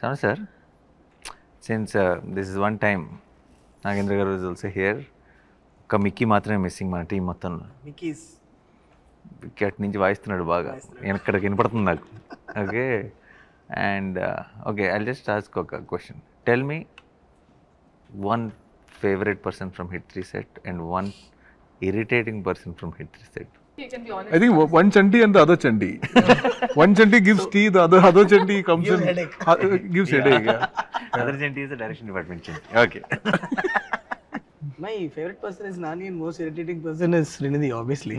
Shanu sir, since this is one time, Nagendra garu is also here. ఒక మిక్కీ మాత్రమే missing మన team మొత్తంలో. మిక్కీ అటు నుంచి వాయిస్తున్నాడు బాగా, ఇక్కడికి వినపడుతుంది నాకు. Okay, and okay, I just ask ఒక question. Tell me one favourite person from hit 3 set and one irritating person from hit 3 set. You can be honest. I think one Chanti and the other Chanti. One Chanti gives tea, the other Chanti comes in, gives headache. Yeah. Other Chanti is the direction department Chanti. Okay. My favorite person is Nani and most irritating person is Srinidhi, obviously.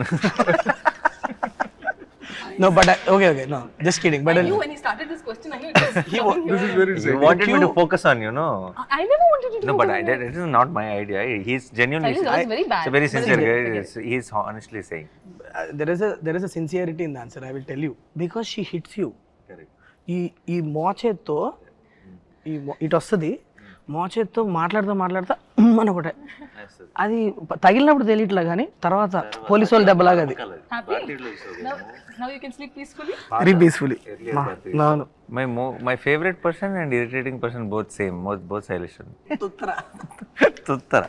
No, but okay, no, just kidding. But I knew when he started this question, I knew it was This is very You sad. wanted me to focus on, you know. I never wanted to do No, but that. that is not my idea. He's genuinely. Shailesh, that was very bad. He's a very sincere But guy. it's okay. He's honestly saying. there is a sincerity in the answer. I will tell you because she hits you. Correct. ఈ మోచేత్తో ఇటు వస్తుంది, మోచేత్తో మాట్లాడుతూ అని ఒకటే, అది తగిలినప్పుడు తెలియట్లా కానీ తర్వాత పోలీసు వాళ్ళు దెబ్బలాగా అది Happy? Now you can sleep peacefully? Very peacefully. అవును, My favorite person and irritating person both same. Both Shailesh. తుత్తర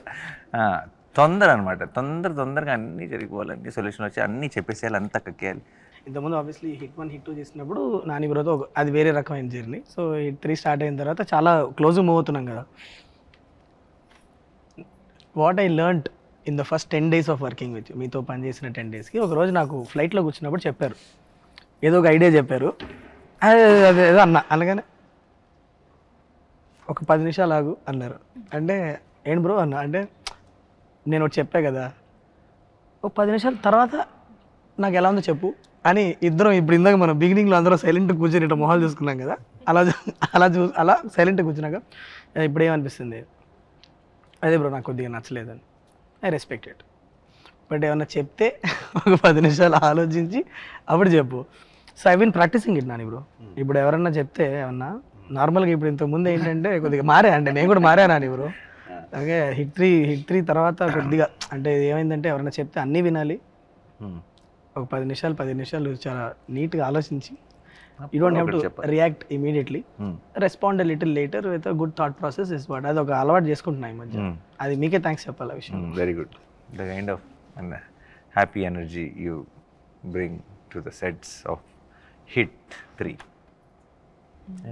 తొందర అనమాట. తొందరగా అన్నీ జరిగిపోవాలి, అన్ని సొల్యూషన్ వచ్చి అన్నీ చెప్పేసేయాలి, అంతా కక్కేయాలి. ఇంతకుముందు ఆబ్వియస్లీ హిట్ 1 హిట్ 2 చేసినప్పుడు నాని బ్రోతో అది వేరే రకమైన జర్నీ. సో హిట్ 3 స్టార్ట్ అయిన తర్వాత చాలా క్లోజ్ మూవ్ అవుతున్నాం కదా. What I learned in the first 10 days of working with మీతో పనిచేసిన 10 daysకి ఒకరోజు నాకు ఫ్లైట్లో కూర్చున్నప్పుడు చెప్పారు, ఏదో ఒక ఐడియా చెప్పారు. అదేదో అనగానే ఒక 10 నిమిషాలు ఆగు అన్నారు. అంటే ఏంటి బ్రో అన్న అంటే నేను ఒకటి చెప్పా కదా, ఒక 10 నిమిషాల తర్వాత నాకు ఎలా ఉందో చెప్పు అని ఇద్దరం, ఇప్పుడు ఇందాక మనం బిగినింగ్లో అందరం సైలెంట్గా కూర్చొని ఇట్లా మొహాలు చూసుకున్నాం కదా, అలా సైలెంట్గా కూర్చున్నాక ఇప్పుడు ఏమనిపిస్తుంది, అదే బ్రో నాకు కొద్దిగా నచ్చలేదని. I respect it. బట్ ఏమన్నా చెప్తే ఒక 10 నిమిషాలు ఆలోచించి అప్పుడు చెప్పు. So I been practising it Nani bro. ఇప్పుడు ఎవరన్నా చెప్తే ఏమన్నా నార్మల్గా ఇప్పుడు ఇంతకుముందు ఏంటంటే కొద్దిగా మారా, అంటే నేను కూడా మారా నాని బ్రో. అలాగే హిట్ 3 తర్వాత కొద్దిగా అంటే ఏమైందంటే ఎవరైనా చెప్తే అన్నీ వినాలి. ఒక 10 నిమిషాలు చాలా నీట్గా ఆలోచించి you don't have to react immediately, respond little later with good thought process is what. అది ఒక అలవాటు చేసుకుంటున్నాయి ఈ మధ్య. అది మీకే థ్యాంక్స్ చెప్పాలి ఆ విషయం. Very good. The kind of happy energy you bring to the sets of Hit 3.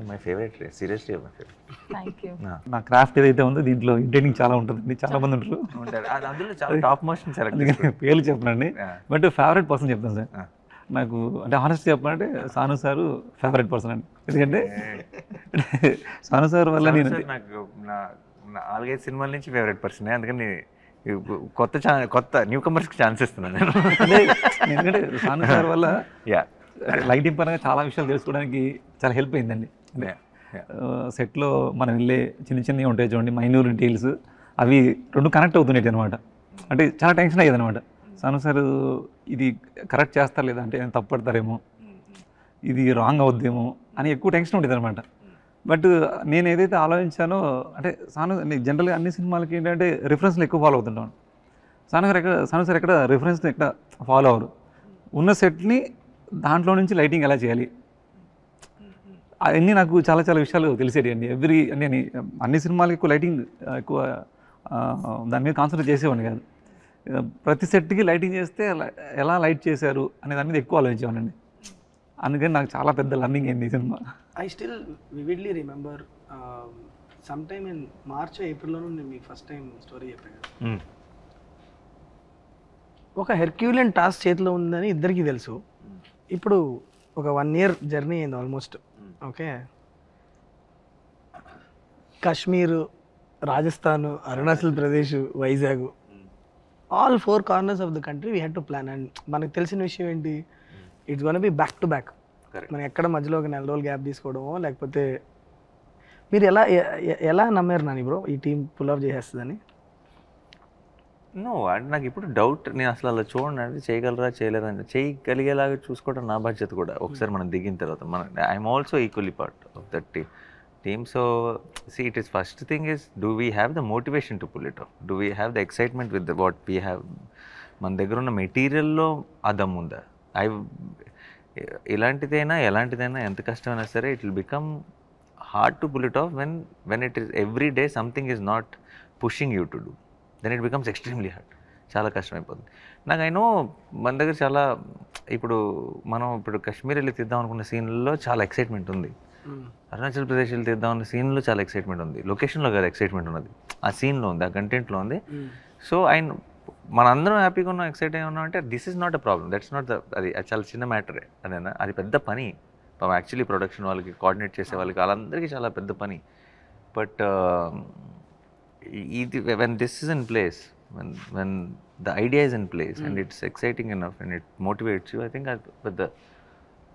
My favorite, seriously my favorite. Thank you. నా క్రాఫ్ట్ ఏదైతే ఉందో దీంట్లో ఇంటర్నింగ్ చాలా ఉంటుంది, చాలా మంది ఉంటారు. అందులో చాలా టాప్ మోషన్ సెలెక్ట్ పేర్లు చెప్పనండి, బట్ ఫేవరెట్ పర్సన్ చెప్తాను సార్. నాకు అంటే హానెస్ట్ చెప్పాలంటే సాను సారు ఫేవరెట్ పర్సన్ అండి. ఎందుకంటే సాను సార్ వల్ల నేను నాకు 4-5 సినిమాల నుంచి ఫేవరెట్ పర్సన్. అందుకని కొత్త న్యూ కమర్స్కి ఛాన్స్ ఇస్తున్నాను నేను. ఎందుకంటే సాను సార్ వల్ల లైటింగ్ పరంగా చాలా విషయాలు తెలుసుకోవడానికి చాలా హెల్ప్ అయిందండి. అంటే సెట్లో మనం వెళ్ళే చిన్నవి ఉంటాయి చూడండి, మైన్యూర్ డీటెయిల్స్, అవి రెండు కనెక్ట్ అవుతున్నాయి అనమాట. అంటే చాలా టెన్షన్ అయ్యేది అనమాట. సాను సార్ ఇది కరెక్ట్ చేస్తారు లేదా, అంటే తప్పు పడతారేమో, ఇది రాంగ్ అవుద్దేమో అని ఎక్కువ టెన్షన్ ఉండేది అనమాట. బట్ నేను ఏదైతే ఆలోచించానో అంటే జనరల్గా అన్ని సినిమాలకి ఏంటంటే రిఫరెన్స్లు ఎక్కువ ఫాలో అవుతుంటాను. సాను సార్ ఎక్కడ రిఫరెన్స్ని ఎక్కడ ఫాలో అవ్వరు. ఉన్న సెట్ని దాంట్లో నుంచి లైటింగ్ ఎలా చేయాలి అవన్నీ నాకు చాలా విషయాలు తెలిసేవి అండి. అంటే అన్ని సినిమాలకి ఎక్కువ లైటింగ్ ఎక్కువ దాని మీద కాన్సన్ట్రేట్ చేసేవాడిని కాదు. ప్రతి సెట్కి లైటింగ్ చేస్తే ఎలా లైట్ చేశారు అనే దాని మీద ఎక్కువ ఆలోచించేవాడిని. అందుకని నాకు చాలా పెద్ద లర్నింగ్ అయింది ఈ cinema. I still vividly remember some time in March ఏప్రిల్లోనూ నేను మీకు ఫస్ట్ టైం స్టోరీ చెప్పాను. ఒక హెర్క్యూలియన్ టాస్క్ చేతిలో ఉందని ఇద్దరికీ తెలుసు. ఇప్పుడు ఒక 1 year జర్నీ అయింది almost. Okay, Kashmir, Rajasthan, Arunachal Pradesh, Vizag, all 4 corners of the country we had to plan. And మనకు తెలిసిన విషయం ఏంటి, it's gonna be back to back. మనం ఎక్కడ మధ్యలో ఒక 4 రోజులు గ్యాప్ తీసుకోవడమో లేకపోతే మీరు ఎలా నమ్మారు నాని బ్రో ఈ టీం పుల్ ఆఫ్ చేసేస్తుందని? నో, అంటే నాకు ఇప్పుడు డౌట్. నేను అసలు అలా చూడండి, అంటే చేయగలరా చేయలేరా అంటే చేయగలిగేలాగా చూసుకోవడం నా బాధ్యత కూడా. ఒకసారి మనం దిగిన తర్వాత I'm also equally part of that team. So it is first thing is, do we have the motivation to pull it off, do we have the excitement with what we have. మన దగ్గర ఉన్న మెటీరియల్లో ఆ దమ్ ఉందా? ఎలాంటిదైనా ఎంత కష్టమైనా సరే it will become hard to pull it off when it is every day something is not pushing you to do. Then it becomes extremely hard. చాలా కష్టమైపోతుంది. నాకు ఐ నో మన దగ్గర చాలా మనం ఇప్పుడు కాశ్మీర్ వెళ్ళి తీద్దాం అనుకున్న సీన్లలో చాలా ఎక్సైట్మెంట్ ఉంది, అరుణాచల్ ప్రదేశ్ వెళ్ళి తీద్దాం అన్న సీన్లో చాలా ఎక్సైట్మెంట్ ఉంది, లొకేషన్లో కాదు ఎక్సైట్మెంట్ ఉన్నది, ఆ సీన్లో ఉంది, ఆ కంటెంట్లో ఉంది. సో మనందరం హ్యాపీగా ఉన్నాం, ఎక్సైట్ అయి ఉన్నాం అంటే this is not a problem, that's not అది చాలా చిన్న మ్యాటరే అదేనా, అది పెద్ద పని యాక్చువల్లీ ప్రొడక్షన్ వాళ్ళకి కోఆర్డినేట్ చేసే వాళ్ళకి వాళ్ళందరికీ చాలా పెద్ద పని. బట్ ఇది when this is in place, when the idea is in place and it's exciting enough and it motivates you, I think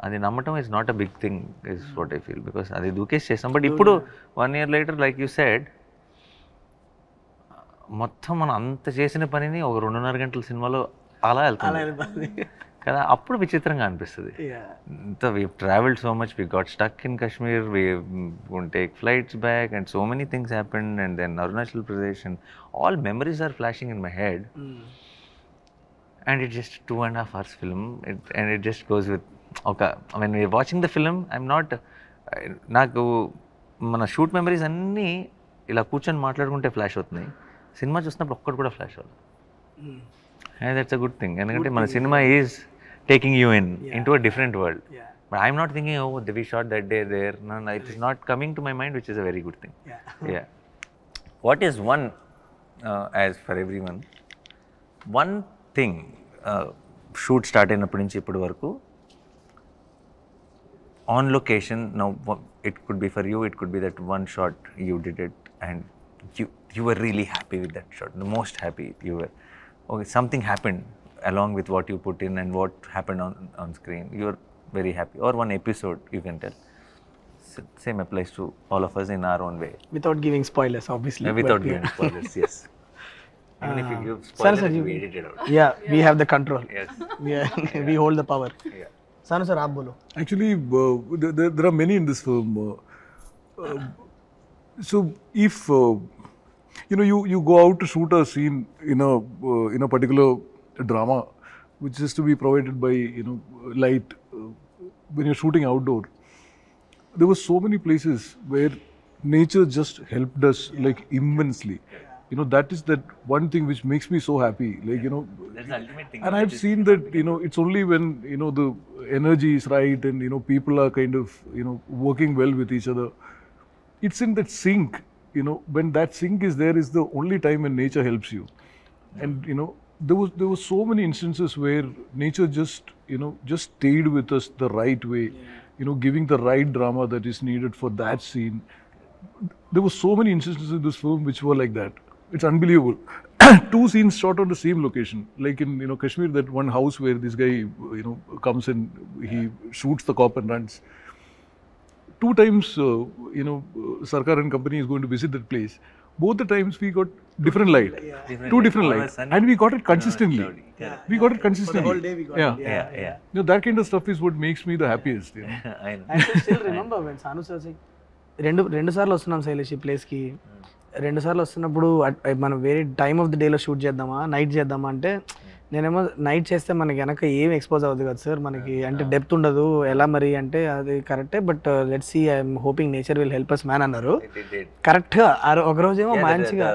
అది నమ్మటం is not a big thing is what I feel, because అది దూకేసి చేస్తాం. But ఇప్పుడు 1 year later like you said, మొత్తం మనం అంత చేసిన పనిని ఒక 2.5 గంటల సినిమాలో అలా వెళ్తుంది కదా, అప్పుడు విచిత్రంగా అనిపిస్తుంది. We traveled so much, we got stuck in Kashmir, we wouldn't take flights back and so many things happened, and then Arunachal Pradesh, and all memories are flashing in my head. And it's just 2.5 hours film, and it just goes with, okay, when we're watching the film, I'm not, నాకు మన shoot memories అన్నీ ఇలా కూర్చొని మాట్లాడుకుంటే flash అవుతున్నాయి, cinema చూసినప్పుడు ఒక్కటి కూడా ఫ్లాష్ అవ్వాలి. And that's a good thing, ఎందుకంటే మన cinema is taking you into a different world. But I'm not thinking, oh, we shot that day there. No, it is not coming to my mind, which is a very good thing. Yeah. What is one, as for everyone, one thing, shoot start అయినప్పటి నుంచి ఇప్పటి వరకు, on location, now it could be for you, it could be that one shot you did it and you were really happy with that shot, the most happy you were. Okay, something happened along with what you put in and what happened on screen, you're very happy, or one episode you can tell. Same applies to all of us in our own way. Without giving spoilers, obviously. Without giving spoilers, yes. Even if you give spoilers, we edit it out. Yeah, we have the control. Yes. We hold the power. Yeah. Sanu sir, aap bolo. Actually, there are many in this film. So if you go out to shoot a scene in a particular drama, which is to be provided by light, when you're shooting outdoor, there were so many places where nature just helped us like immensely. That is that one thing which makes me so happy, like That's the ultimate thing. and I've seen that it's only when the energy is right and people are kind of working well with each other, it's in that sync, when that sync is there is the only time when nature helps you. And there were so many instances where nature just stayed with us the right way, giving the right drama that is needed for that scene. There were so many instances in this film which were like that. It's unbelievable. 2 scenes shot on the same location, like in Kashmir, that one house where this guy comes and he shoots the cop and runs. 2 times Sarkar and company is going to visit that place. Both the times we got different light, 2 different lights, and we got it consistently. We got it consistently. The whole day we got it. Yeah. That kind of stuff is what makes me the happiest. I know. I can still remember when Sanu sir said, రెండు సార్లు వస్తున్నాం శైలేష్ ఈ ప్లేస్కి, 2 సార్లు వస్తున్నప్పుడు మనం వేరే time of the డేలో షూట్ చేద్దామా నైట్ చేద్దామా అంటే, నేనేమో నైట్ చేస్తే మనకి వెనక ఏం ఎక్స్పోజ్ అవ్వదు కదా సార్, మనకి అంటే డెప్త్ ఉండదు ఎలా మరి అంటే, అది కరెక్టే, but let's see I'm hoping nature will help us man అన్నారు. కరెక్ట్గా ఒక రోజేమో మంచిగా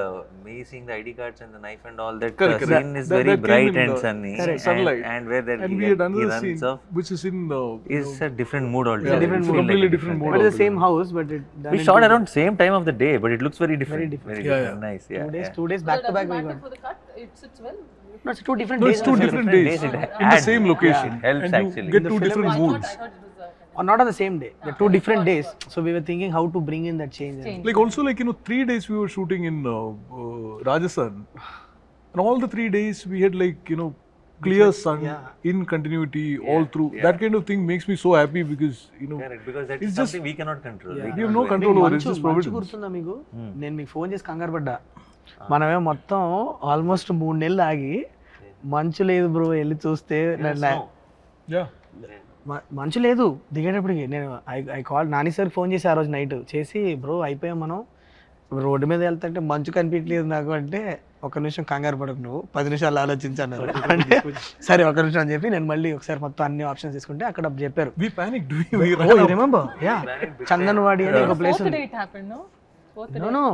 Me seeing the ID cards and the knife and all that, scene is very bright and sunny, sunlight. and where that And we had another scene which is in is a different mood altogether. it's a completely different mode. but it's the same house, but it We shot around same time of the day, but it looks very different. Very Yeah, different. Nice. Yeah. 2 days back to back we Matter got. for the cut, it sits well. No, it's 2 different No, days. it's 2 different days It in the adds, same location. It helps and you actually. get 2 different moods. I thought it was Or not on the same day. They're 2 different days. So we were thinking how to bring in that change. Like also like 3 days we were shooting in Rajasthan, and all the 3 days we had like clear sun in continuity all through. That kind of thing makes me so happy because Correct, because that it's is something we cannot control. we have no control over it. It's just మంచు providence. గుర్తుందా మీకు? నేను మీకు phone చేసి కంగారు పడ్డా, మనమే మొత్తం ఆల్మోస్ట్ 3 నెలలు ఆగి మంచు లేదు బ్రో వెళ్ళి చూస్తే, Yeah. మంచు లేదు దిగేటప్పటికి నేను ఐ కాల్ నాని సార్కి ఫోన్ చేసి ఆ రోజు నైట్ చేసి, బ్రో అయిపోయాం మనం రోడ్డు మీద వెళ్తుంటే మంచు కనిపించలేదు నాకు అంటే ఒక నిమిషం కంగారు పడకు నువ్వు 10 నిమిషాలు ఆలోచించన్నారు అంటే సరే ఒక నిమిషం అని చెప్పి నేను మళ్ళీ ఒకసారి మొత్తం అన్ని ఆప్షన్స్ తీసుకుంటే అక్కడ చెప్పారు We panicked. Remember yeah Chandanwadi అని ఒక ప్లేస్ Fourth ఉంది day it happened, no? Fourth No, day. no.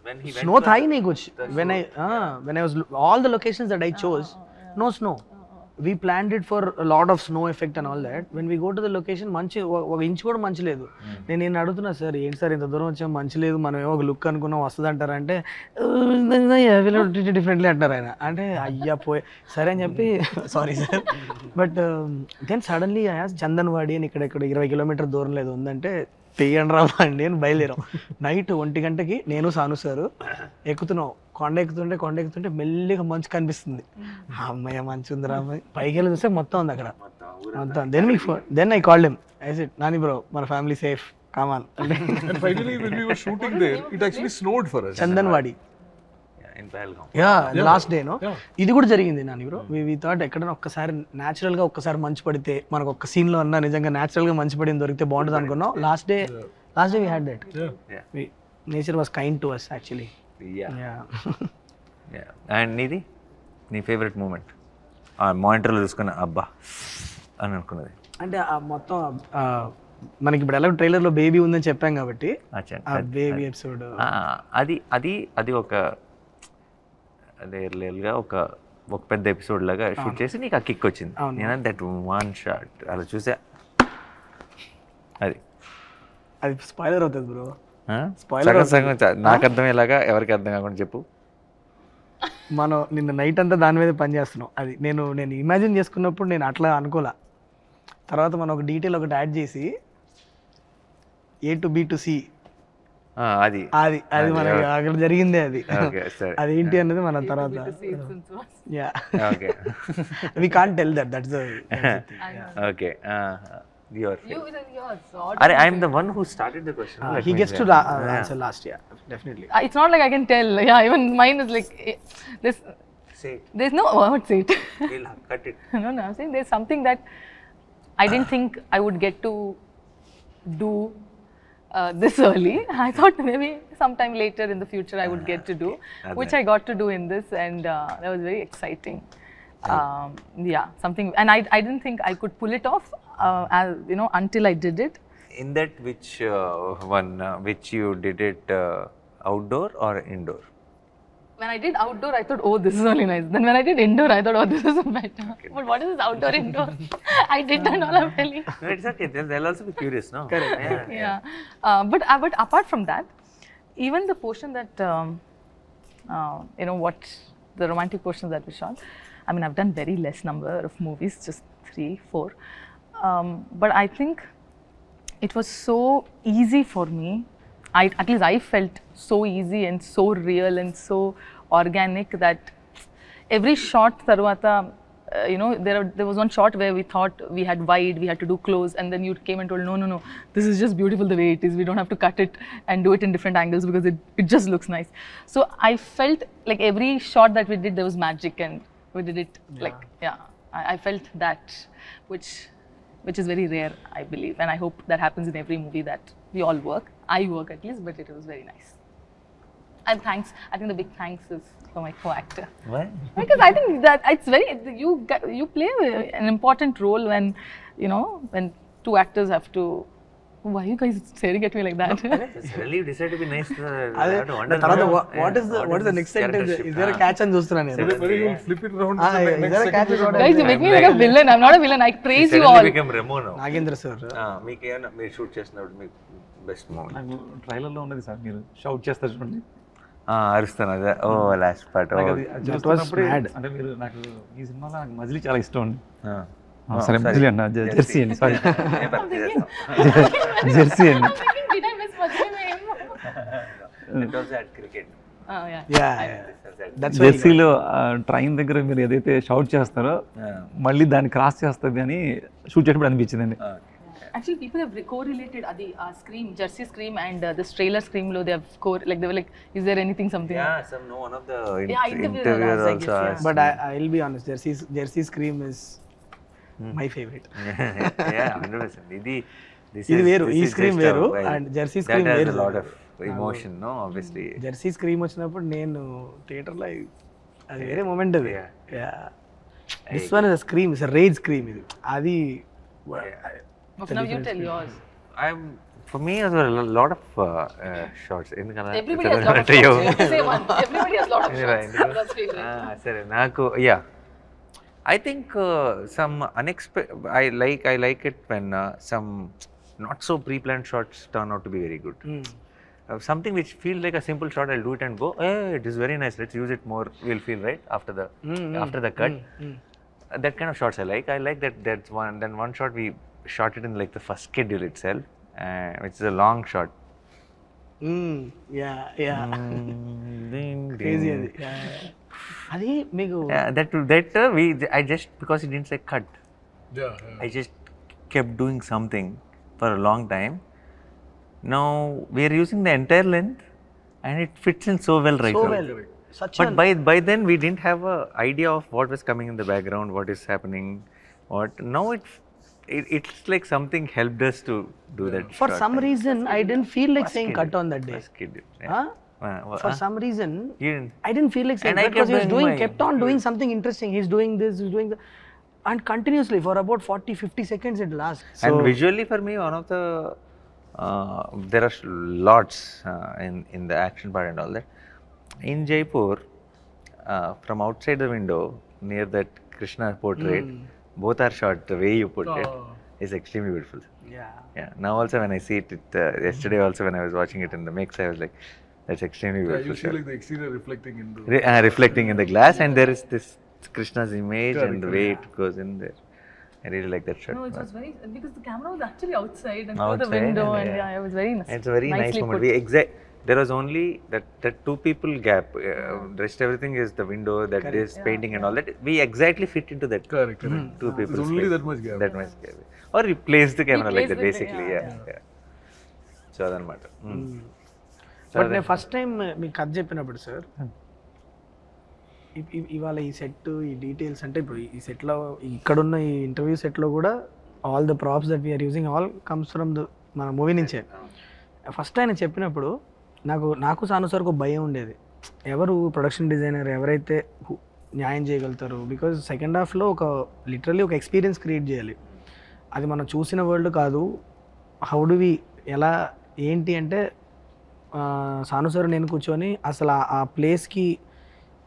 When he Snow thai nahi kuch. When I was all the locations that I chose, no snow. We planned it for a lot of snow effect and all that. When we go to the location, మంచి ఒక inch కూడా మంచి లేదు. నేను అడుగుతున్నా sir ఏంటి sir ఇంత దూరం వచ్చాం మంచి లేదు మనం ఏమో ఒక లుక్ అనుకున్నాం వస్తుంది అంటారంటే డిఫరెంట్లీ అంటారు ఆయన అంటే అయ్యా పోయి సరే అని చెప్పి sorry sir but then suddenly Chandanwadi అని ఇక్కడ 20 కిలోమీటర్ దూరం లేదు ఉందంటే తెయ్యండి రా అండి అని బయలుదేరాం నైట్ 1 గంటకి నేను సాను సారు ఎక్కుతున్నాం కొండ ఎక్కుతుంటే మెల్లిగా మంచు కనిపిస్తుంది అమ్మాయి మంచి ఉంది రా అమ్మాయి పైకి వెళ్ళి చూస్తే మొత్తం ఉంది అక్కడ మొత్తం then I called him I said Nani bro మన family safe come on And finally, when we were shooting there, it actually snowed for us. Chandanwari in Pahalgam. Yeah last day no ఇది కూడా జరిగింది నాని బ్రో వి థాట్ ఎక్కడైనా ఒక్కసారి natural గా ఒక్కసారి మంచు పడితే మనకు ఒక్క సీన్ లో అన్నా నిజంగా న్యాచురల్ గా మంచు పడింది దొరికితే బాగుంటుంది అనుకున్నాం last day we had that nature was kind to us actually and నీది నీ ఫేవరెట్ మూమెంట్ మానిటర్లో చూసుకున్న అబ్బా అని అనుకున్నది అంటే ఆ మొత్తం మనకి ఇప్పుడు ఎలా ట్రైలర్ లో బేబీ ఉందని చెప్పాం కాబట్టి అచ్చా ఆ బేబీ ఎపిసోడ్ అది ఒక అదే రియల్గా ఒక పెద్ద ఎపిసోడ్ లాగా షూట్ చేసి నీకు ఆ కిక్ వచ్చింది నేను దట్ వన్ షాట్ అలా చూసా అది స్పాయిలర్ అవుతుంది బ్రో సగం నాకు అర్థమయ్యేలాగా ఎవరికి అర్థం కాకుండా చెప్పు మనం నిన్న నైట్ అంతా దాని మీద పని చేస్తున్నాం అది నేను ఇమాజిన్ చేసుకున్నప్పుడు నేను అట్లా అనుకోలే తర్వాత మనం ఒక డీటెయిల్ ఒకటి యాడ్ చేసి A to B to C అది అది మనకి అక్కడ జరిగిందే అది ఓకే సరే అది ఏంటి అన్నది మన తర్వాత yeah okay we can't tell that's the okay your Yours. అరే I am the one who started the question he gets to answer last yeah definitely It's not like I can tell. Yeah, even mine is like this. Say There's no word say it. Will cut it No, I'm saying there's something that I didn't think I would get to do this early. I thought maybe sometime later in the future I would get to do, which I got to do in this, and that was very exciting. Yeah, something, and I didn't think I could pull it off, as, until I did it. In that, which you did it outdoor or indoor? When I did outdoor, I thought, oh, this is only nice. Then when I did indoor, I thought, oh, this is better. But what is this outdoor, indoor? I did that all, I'm telling. No, it's okay. They'll also be curious, no? Correct. Yeah. But apart from that, even the portion that, what the romantic portions that we shot, I mean, I've done very less number of movies, just 3, 4. But I think it was so easy for me. At least I felt so easy and so real and so organic that every shot tarvata, there was one shot where we thought we had wide, we had to do close, and then you came and told, no, this is just beautiful the way it is. We don't have to cut it and do it in different angles because it just looks nice. So I felt like every shot that we did, there was magic, and we did it I felt that, which is very rare, I believe, and I hope that happens in every movie that we all work. I work at least, but it was very nice. And thanks. I think the big thanks is for my co-actor. Why? Because I think that it's very, you play an important role when, when two actors have to. Why are you guys staring at me like that? Suddenly you decide to be nice. తర్వాత what is the next sentence? Is there a catch అని చూస్తున్నాను నేను. Whether you will flip it around. Is there a catch? Guys, you make me like a villain. I'm not a villain. I praise you all. became Remo now. Nagendra sir మీకేమైనా మీరు shoot చేసినప్పుడు మీకు best moment నాకు ట్రైలర్లో ఉన్నది sir మీరు shout చేస్తారు చూడండి అరుస్తాను అదే ఓ లాస్ట్ పార్ట్ నాకు అది చేస్తున్నప్పుడే అంటే మీరు నాకు ఈ సినిమాలో నాకు మజిలీ చాలా ఇష్టం అండి సరే మజిలీ అన్న జెర్సీ అండి సారీ జెర్సీ అండి Did I miss what's your name? Cricket that's జెర్సీలో ట్రైన్ దగ్గర మీరు ఏదైతే షౌట్ చేస్తారో మళ్ళీ దాన్ని క్రాస్ చేస్తుంది అని షూట్ చేసినప్పుడు అనిపించిందండి Actually, people have correlated Adi Scream, Jersey Scream, and this trailer Scream. They have they were like, is there anything something? Yeah, one of the interviewers interviewers also, I also guess, asked. But I'll be honest, Jersey Scream is my favorite. Yeah, 100%. ఇది ఇది వేరు, ఈ scream వేరు and Jersey scream వేరు. Lot of emotion no obviously. Jersey scream వచ్చినప్పుడు నేను థియేటర్లో అది వేరే మూమెంట్ అది. This one is scream, is rage scream ఇది. అది Now you tell yours. For me as well, a lot of shots. Everybody has lot of shots. Say one. Everybody has lot of shots. That's favorite. Sare naku I think some unexpected. I like it when some not so pre-planned shots turn out to be very good. Something which feels like a simple shot, I'll do it and go, hey, it is very nice, let's use it more, we'll feel right after the cut. That kind of shots I like. I like that's one. Then one shot we shot it in like the first schedule itself, which is a long shot. Crazy అది. అది మీకు I just, because it didn't say cut, I just kept doing something for a long time. Now we are using the entire length and it fits in so well right now. But by then we didn't have a idea of what was coming in the background, what is happening, what. Now it's like something helped us to do that. For shot. some reason I didn't feel like saying cut on that day. For some reason You didn't. I didn't feel like saying And I cut because he was kept kept on doing something interesting. He's doing this, he's doing that, and continuously for about 40-50 seconds it lasts. And visually for me, one of the there are lots in the action part and all that. In Jaipur, from outside the window near that Krishna portrait, both are shot. The way you put it is extremely beautiful. Yeah. Now also when I see it, yesterday also when I was watching it in the mix, I was like, that's extremely beautiful. You see like the exterior reflecting in the reflecting in the glass, and there is this Krishna's image and the way it goes in there. I really like that shot. No, it was very, because the camera was actually outside and through the Outside, window, and yeah. it was very nice. It's a very nice nicely moment. put. There was only that two people gap. The rest everything is the window, that is painting and all that. We exactly fit into that. correct. Two people. There's only that much gap. That much gap. Or we place the camera like that, place the- basically. Yeah. So అదనమాట. But నేను first time మీకు కథ చెప్పినప్పుడు sir, ఇవాళ ఈ set, ఈ details అంటే ఇప్పుడు ఈ సెట్లో, ఇక్కడున్న ఈ ఇంటర్వ్యూ సెట్లో కూడా all the props that we're using all comes from the మన మూవీ నుంచే. ఫస్ట్ ఆయన చెప్పినప్పుడు నాకు సాను సార్కు భయం ఉండేది, ఎవరు ప్రొడక్షన్ డిజైనర్ ఎవరైతే న్యాయం చేయగలుగుతారు. బికాజ్ సెకండ్ హాఫ్లో లిటరల్లీ ఒక ఎక్స్పీరియన్స్ క్రియేట్ చేయాలి. అది మనం చూసిన వరల్డ్ కాదు. హౌ డు వి, ఎలా ఏంటి అంటే సాను సార్ నేను కూర్చొని అసలు ఆ ప్లేస్కి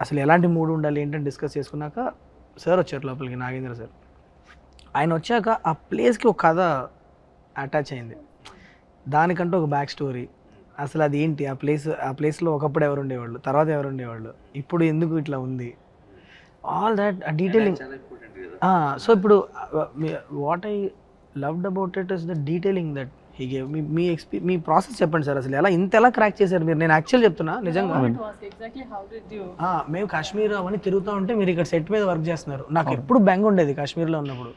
అసలు ఎలాంటి మూడ్ ఉండాలి ఏంటని డిస్కస్ చేసుకున్నాక సార్ వచ్చారు లోపలికి, నాగేంద్ర సార్. ఆయన వచ్చాక ఆ ప్లేస్కి ఒక కథ అటాచ్ అయింది, దానికంటూ ఒక బ్యాక్ స్టోరీ. అసలు అది ఏంటి, ఆ ప్లేస్లో ఒకప్పుడు ఎవరు ఉండేవాళ్ళు, తర్వాత ఎవరు ఉండేవాళ్ళు, ఇప్పుడు ఎందుకు ఇట్లా ఉంది, ఆల్ దాట్ డీటెయిలింగ్. సో ఇప్పుడు what I loved about it is the detailing that he gave. Me process చెప్పండి సార్, అసలు ఎలా క్రాక్ చేశారు మీరు? నేను యాక్చువల్ చెప్తున్నా నిజంగా, Exactly how did you? మేము కాశ్మీర్ అవన్నీ తిరుగుతూ ఉంటే మీరు ఇక్కడ సెట్ మీద వర్క్ చేస్తున్నారు. నాకు ఎప్పుడు బెంగ ఉండేది కాశ్మీర్లో ఉన్నప్పుడు,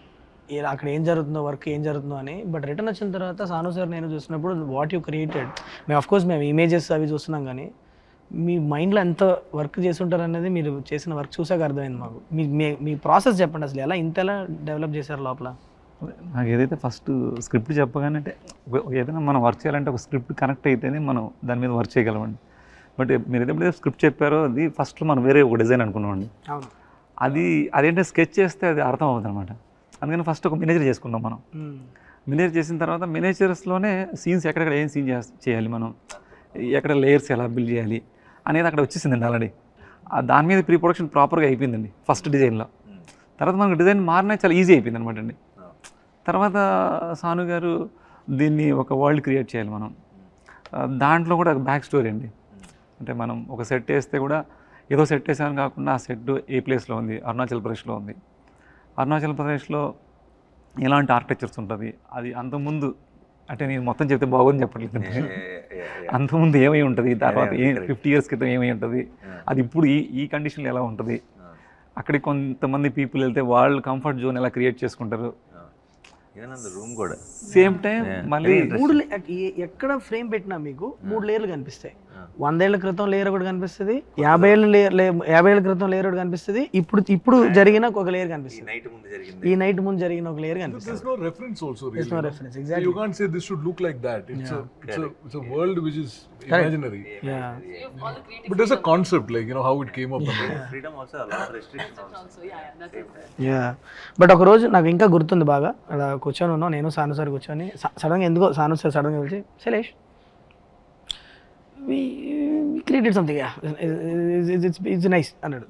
అక్కడ ఏం జరుగుతుందో, వర్క్ ఏం జరుగుతుందో అని. బట్ రిటర్న్ వచ్చిన తర్వాత సాను సార్ నేను చూసినప్పుడు వాట్ యూ క్రియేటెడ్, మేము అఫ్కోర్స్ మేము ఇమేజెస్ అవి చూస్తున్నాం, కానీ మీ మైండ్లో ఎంత వర్క్ చేసి ఉంటారు అనేది మీరు చేసిన వర్క్ చూసాక అర్థమైంది మాకు. మీ ప్రాసెస్ చెప్పండి, అసలు ఎలా డెవలప్ చేశారు లోపల? నాకు ఏదైతే ఫస్ట్ స్క్రిప్ట్ చెప్పగానే, అంటే ఏదైనా మనం వర్క్ చేయాలంటే ఒక స్క్రిప్ట్ కనెక్ట్ అయితేనే మనం దాని మీద వర్క్ చేయగలమండి. బట్ మీరు ఎప్పుడైతే స్క్రిప్ట్ చెప్పారో అది ఫస్ట్ మనం వేరే ఒక డిజైన్ అనుకున్నామండి. అవును, అదేంటే స్కెచ్ చేస్తే అది అర్థం అవుతుంది అనమాట. అందుకని ఫస్ట్ ఒక మినేచర్ చేసుకున్నాం మనం. మినేచర్ చేసిన తర్వాత మినేచర్స్లోనే సీన్స్ ఎక్కడెక్కడ ఏం సీన్ చేయాలి, మనం ఎక్కడ లేయర్స్ ఎలా బిల్డ్ చేయాలి అనేది అక్కడ వచ్చేసిందండి ఆల్రెడీ. దాని మీద ప్రీ ప్రొడక్షన్ ప్రాపర్గా అయిపోయిందండి ఫస్ట్ డిజైన్లో. తర్వాత మనకు డిజైన్ మారినా చాలా ఈజీ అయిపోయింది అనమాట అండి. తర్వాత సాను గారు దీన్ని ఒక వరల్డ్ క్రియేట్ చేయాలి మనం, దాంట్లో కూడా బ్యాక్ స్టోరీ అండి. అంటే మనం ఒక సెట్ వేస్తే కూడా ఏదో సెట్ వేసామని కాకుండా ఆ సెట్ ఏ ప్లేస్లో ఉంది, అరుణాచల్ ప్రదేశ్లో ఉంది. అరుణాచల్ ప్రదేశ్లో ఎలాంటి ఆర్కిటెక్చర్స్ ఉంటుంది, అది అంతకుముందు, అంటే నేను మొత్తం చెప్తే బాగోని చెప్పట్లేదు, అంతకుముందు ఏమై ఉంటుంది, తర్వాత 50 years క్రితం ఏమై ఉంటుంది, అది ఇప్పుడు ఈ కండిషన్లో ఎలా ఉంటుంది, అక్కడికి కొంతమంది పీపుల్ వెళ్తే వాళ్ళు కంఫర్ట్ జోన్ ఎలా క్రియేట్ చేసుకుంటారు. రూమ్ కూడా సేమ్ టైం మళ్ళీ ఎక్కడ ఫ్రేమ్ పెట్టినా మీకు 3 లేయర్లు కనిపిస్తాయి. 100 ఏళ్ల క్రితం లేయర్ ఒకటి కనిపిస్తుంది, 50 ఏళ్ల క్రితం లేయర్ ఒకటి కనిపిస్తుంది, ఇప్పుడు జరిగిన ఒక లేయర్ కనిపిస్తుంది, ఈ నైట్ ముందు జరిగిన ఒక లేయర్ కనిపిస్తుంది. There's no reference also really. There's no reference, exactly. You can't say this should look like that. It's a world which is imaginary. Yeah. But there's a concept, like, you know, how it came up. Freedom also a lot of restrictions also. Yeah but ఒక రోజు నాకు ఇంకా గుర్తుంది బాగా, అలా కూర్చొని ఉన్నాం నేను సాను సార్ కూర్చొని, సడన్గా ఎందుకో సాను సార్ సడన్గా పిలిచి Sailesh we created something, it's nice అన్నాడు.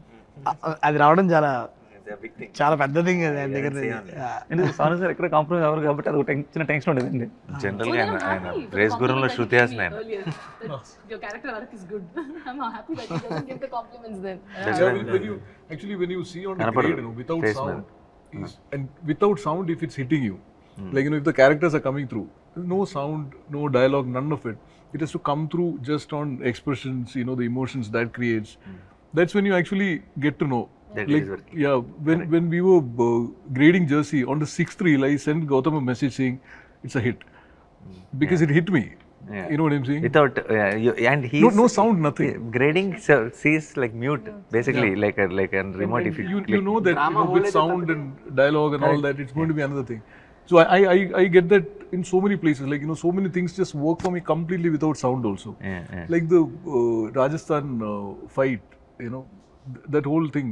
అది రావడం చాలా చాలా పెద్ద థింగ్ అది ఆయన దగ్గర నుంచి. ఎందుకంటే సాను సార్ ఎక్కడ కాంప్రమైజ్ అవ్వరు కాబట్టి అది ఒక చిన్న టెన్షన్ ఉండేదండి. జనరల్గా ఆయన రేస్ గురంలో శృతి హాసన్ ఆయన. Your character arc is good. I'm happy that he doesn't give the compliments then. When you see on the grade, you know, without sound, and without sound, if it's hitting you, like, you know, if the characters are coming through, no sound, no dialogue, none of it. It has to come through just on expressions, you know, the emotions that creates. That's when you actually get to know. That Like, is working. yeah, when we were grading Jersey, on the 6th reel, I sent Gautam a message saying it's a hit because it hit me. Yeah. You know what I'm saying? Without and he No sound, nothing. grading sees like mute basically, like a remote. If You know that, you know, with sound and dialogue and all that, it's going to be another thing. So I get that in so many places. Like, you know, so many things just work for me completely without sound also. Yeah. Like the Rajasthan fight, you know, that whole thing.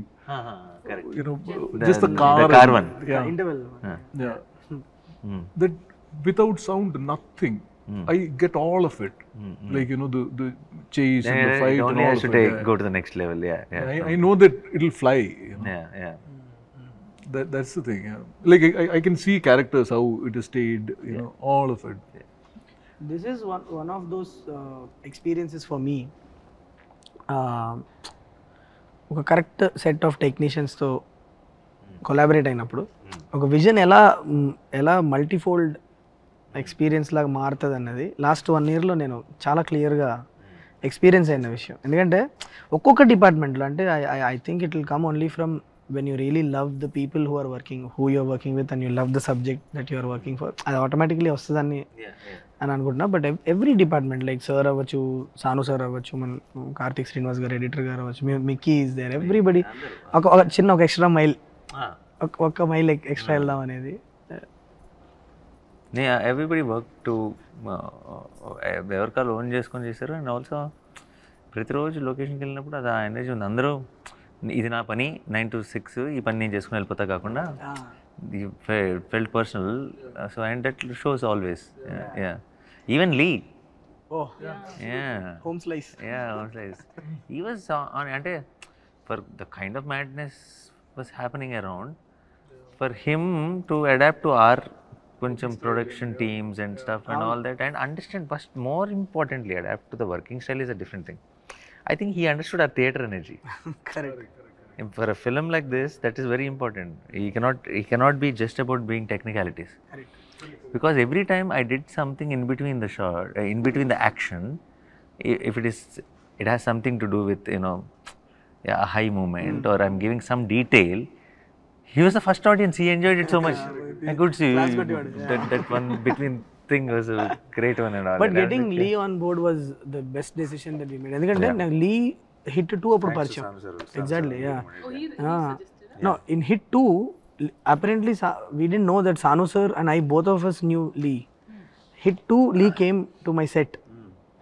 Correct. You know, just the car. The car one. Yeah. Interval Yeah. That without sound, nothing. I get all of it. Like, you know, the chase and the fight It and only all has to of it. go to the next level. Yeah. I know that it'll fly. You know? Yeah. That's the thing. Yeah. Like, I can see characters, how it is stayed. You know, all of it. This is one of those experiences for me. ఒక correct set of టెక్నీషియన్స్తో collaborate అయినప్పుడు ఒక vision ఎలా multifold experience లాగా మారుతుంది అన్నది last 1 yearలో నేను చాలా క్లియర్గా ఎక్స్పీరియన్స్ అయిన విషయం. ఎందుకంటే ఒక్కొక్క డిపార్ట్మెంట్లో అంటే I think it will come only from when you really love the people who you're working with, and you love the subject that you are working for, అది ఆటోమేటిక్లీ వస్తుందని అని అనుకుంటున్నా. But every department like sir అవ్వచ్చు, సాను sir అవ్వచ్చు, మన కార్తిక్ శ్రీనివాస్ గారు editor గారు అవ్వచ్చు, మిక్కీ ఈజ్ దేర్, ఎవ్రీబడి ఒక చిన్న ఎక్స్ట్రా మైల్, ఒక మైల్ ఎక్స్ట్రా వెళ్దాం అనేది. ఎవ్రీబడి వర్క్ టు ఎవరికాలు ఓన్ చేసుకొని చేశారు. అండ్ ఆల్సో ప్రతిరోజు లొకేషన్కి వెళ్ళినప్పుడు అది ఆ ఎనర్జీ ఉంది. అందరూ ఇది నా పని 9 to 6 ఈ పని నేను చేసుకుని వెళ్ళిపోతా కాకుండా felt personal. So and that shows always. Even lee home slice he was on అంటే for the kind of madness was happening around, for him to adapt to our కొంచెం production teams and stuff and all that, and understand, first more importantly adapt to the working style is a different thing. I think he understood our theatre energy. Correct. For a film like this, that is very important. He cannot be just about being technicalities. Correct. Because every time I did something in between the shot, in between the action, if it has something to do with, you know, a high moment, or I'm giving some detail, he was the first audience. He enjoyed it so much. I could see that one between thing was a great one and all. But getting Lee on board was the best decision that we made. ఎందుకంటే నాకు Lee hit 2 అప్పుడు పరిచయం. Exactly, yeah. No, in hit 2 apparently we didn't know that Sanu sir and I, both of us knew Lee. Hit 2 Lee came to my set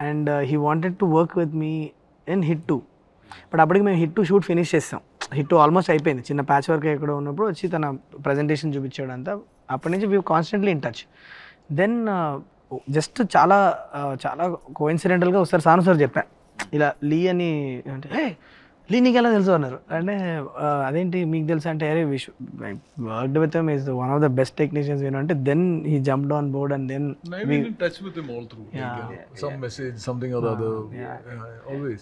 and he wanted to work with me in hit 2. But అప్పటికి మేము hit 2 shoot finish చేస్తాం. Hit 2 almost అయిపోయింది. చిన్న patch work ఎక్కడ ఉన్నప్పుడు వచ్చి తన presentation చూపించాడు అంతా. అప్పటి నుంచి we constantly in touch. Then just చాలా కోఇన్సిడెంటల్గా ఒకసారి సాను సార్ చెప్పా ఇలా లీ అని, అంటే హే లీ నీకు ఎలా తెలుసు అన్నారు. అంటే అదేంటి మీకు తెలుసు అంటే, అరే worked with him is one of the best technicians అంటే. Then he jumped on board and then I've been in touch with him all through. Some message, something or other. Always.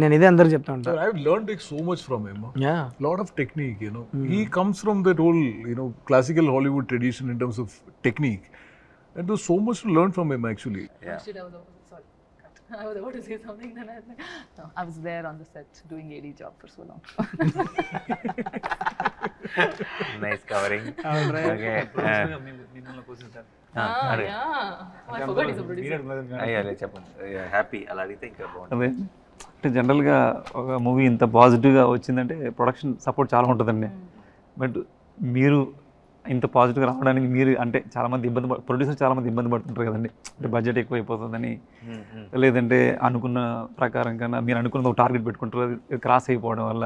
నేను ఇదే అందరికి చెప్తా ఉంటాను. I've learned like so much from him. Yeah. Lot of technique, you know. He comes from that whole, you know, classical Hollywood tradition in terms of technique. And there's so much to learn from him actually. I was about to say something, then I was like, no, I was there on the set doing AD job for so long. Nice covering. Okay. అయ్యాలే చెప్పండి happy అలా అడిగితే ఇంకా బాగుంటుంది. అదే అంటే జనరల్గా ఒక movie ఇంత పాజిటివ్గా వచ్చిందంటే ప్రొడక్షన్ సపోర్ట్ చాలా ఉంటుందండి. బట్ మీరు ఇంత పాజిటివ్గా రావడానికి మీరు అంటే చాలామంది ప్రొడ్యూసర్ చాలామంది ఇబ్బంది పడుతుంటారు కదండి. అంటే బడ్జెట్ ఎక్కువ అయిపోతుందని, లేదంటే అనుకున్న ప్రకారం కన్నా మీరు అనుకున్న ఒక టార్గెట్ పెట్టుకుంటారు, అది క్రాస్ అయిపోవడం వల్ల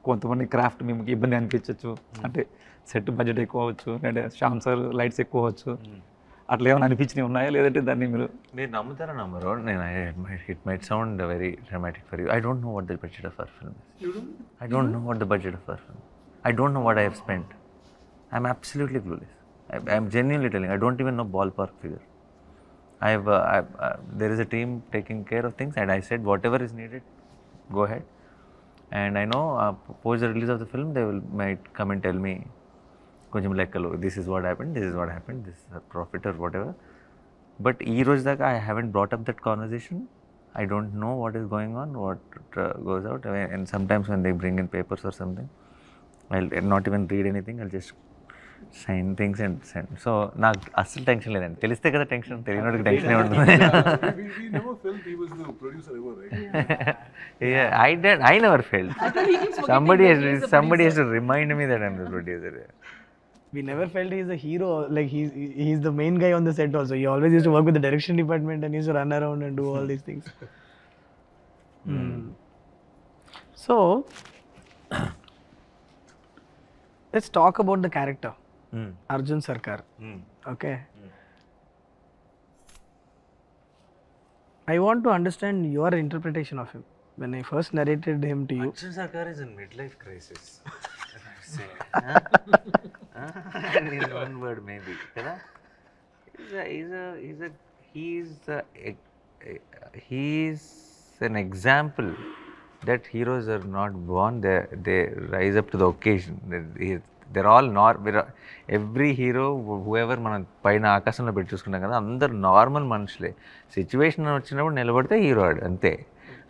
కొంతమంది క్రాఫ్ట్ మీకు ఇబ్బంది అనిపించవచ్చు. అంటే సెట్ బడ్జెట్ ఎక్కువ అవ్వచ్చు, అంటే శ్యామ్ సార్ లైట్స్ ఎక్కువ అవ్వచ్చు, అట్లా ఏమైనా అనిపించినవి ఉన్నాయా? లేదంటే దాన్ని మీరు నమ్ముతారా నమ్మరు, నేను it might sound very dramatic for you. I don't know what the budget of our film. I don't know what the budget of our film. I don't know what I have spent. I'm absolutely clueless. I'm genuinely telling. I don't even know ballpark figure. There is a team taking care of things, and I said whatever is needed, go ahead. And I know post the release of the film, they might come and tell me, koncham lekkalu, this is what happened, this is what happened, this is a profit or whatever. But ee roj daka I haven't brought up that conversation. I don't know what is going on, what goes out. And sometimes when they bring in papers or something, I'll not even read anything, I'll just sign things and send. So నాకు అస్సలు tension లేదండి. తెలిస్తే కదా tension, తెలియనోడికి tension ఉంటుంది. We never felt he was the producer ever, right? Yeah, I never felt. Somebody has to remind me that I'm the producer. We never felt he's a hero, like he's the main guy on the set also. He always used to work with the direction department and used to run around and do all these things. So let's talk about the character, Arjun Sarkar. Okay. I want to understand your interpretation of him. When I first narrated him to you, Arjun Sarkar is in midlife crisis. In one word maybe, kada? He's an example that heroes are not born, they rise up to the occasion. They're all every hero, whoever మనం పైన ఆకాశంలో పెట్టి చూసుకుంటాం కదా, అందరు normal మనుషులే. Situation వచ్చినప్పుడు నిలబడితే హీరో ఆడు అంతే.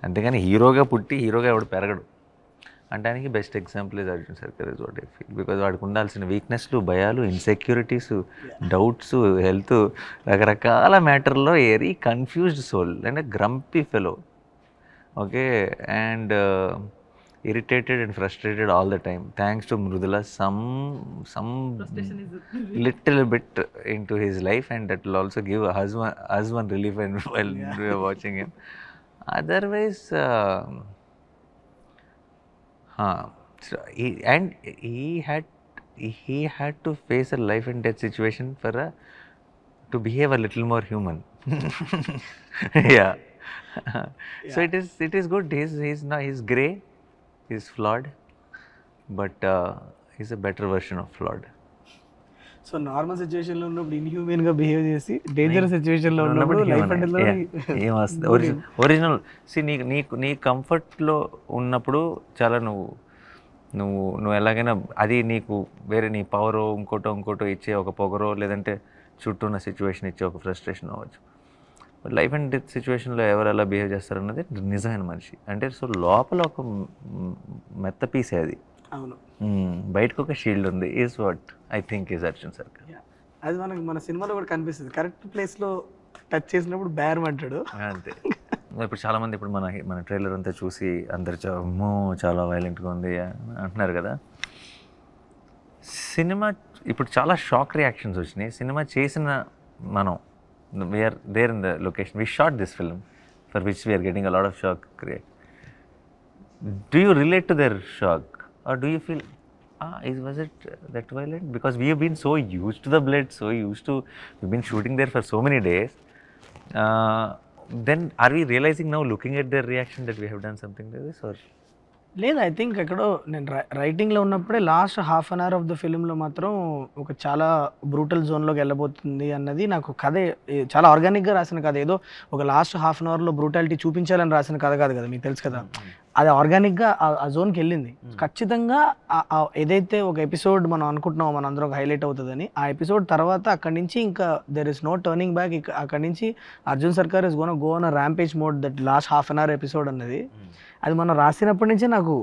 అంతేగాని హీరోగా పుట్టి హీరోగా ఎవడు పెరగడు. అంటానికి best example is Arjun Sarkar is what I feel. Because వాడికి ఉండాల్సిన వీక్నెస్లు, భయాలు, ఇన్సెక్యూరిటీస్, డౌట్స్, హెల్త్, రకరకాల మ్యాటర్లో very confused soul and grumpy fellow. Okay, and irritated and frustrated all the time. Thanks to Mrudula, some little bit into his life, and that will also give us one relief while we are watching him. Otherwise, so he had to face a life and death situation to behave a little more human. Yeah. So it is good. He's grey, he's flawed, but he's a better version of flawed. So normal situation లో ఉన్నప్పుడు inhuman గా behave చేసి dangerous situation లో ఉన్నప్పుడు life and original నీ కంఫర్ట్లో ఉన్నప్పుడు చాలా నువ్వు ఎలాగైనా అది నీకు వేరే నీ పవరో ఇంకోటో ఇచ్చే ఒక పొగరో, లేదంటే చుట్టూ ఉన్న సిచ్యువేషన్ ఇచ్చే ఒక ఫ్రస్ట్రేషన్ అవ్వచ్చు. లైఫ్ అండ్ డెత్ సిచ్యువేషన్లో ఎవరు ఎలా బిహేవ్ చేస్తారన్నది నిజమైన మనిషి అంటే. సో లోపల ఒక మెత్త పీసే అది, అవును, బయటకు ఒక షీల్డ్ ఉంది. Is what I think is Arjun సర్కార్. అది మన సినిమాలో కూడా కనిపిస్తుంది. కరెక్ట్ ప్లేస్లో టచ్ చేసినప్పుడు బేరం అంటాడు అంతే. ఇప్పుడు చాలామంది ఇప్పుడు మన ట్రైలర్ అంతా చూసి అందరు చాలా వైలెంట్గా ఉంది అంటున్నారు కదా. సినిమా ఇప్పుడు చాలా షాక్ రియాక్షన్స్ వచ్చినాయి. సినిమా చేసిన మనం, we are there in the location, we shot this film for which we are getting a lot of shock. Do you relate to their shock, or do you feel was it that violent? Because we have been so used to the blood, we've been shooting there for so many days. Then are we realizing now, looking at their reaction, that we have done something like this? Or లేదు, I think ఎక్కడో నేను రైటింగ్లో ఉన్నప్పుడే last half an hour of the ఫిల్మ్లో మాత్రం ఒక చాలా brutal జోన్లోకి వెళ్ళబోతుంది అన్నది నాకు కథ చాలా ఆర్గానిక్గా రాసిన కథ. ఏదో ఒక లాస్ట్ హాఫ్ అన్ అవర్లో బ్రూటాలిటీ చూపించాలని రాసిన కథ కాదు కదా, మీకు తెలుసు కదా. అది ఆర్గానిక్గా ఆ జోన్కి వెళ్ళింది. ఖచ్చితంగా ఏదైతే ఒక ఎపిసోడ్ మనం అనుకుంటున్నామో మన అందరం హైలైట్ అవుతుందని, ఆ ఎపిసోడ్ తర్వాత అక్కడి నుంచి ఇంకా there is no turning back. అక్కడి నుంచి Arjun Sarkar is gone go on a rampage mode. That last half an hour episode అన్నది అది మనం రాసినప్పటి నుంచే నాకు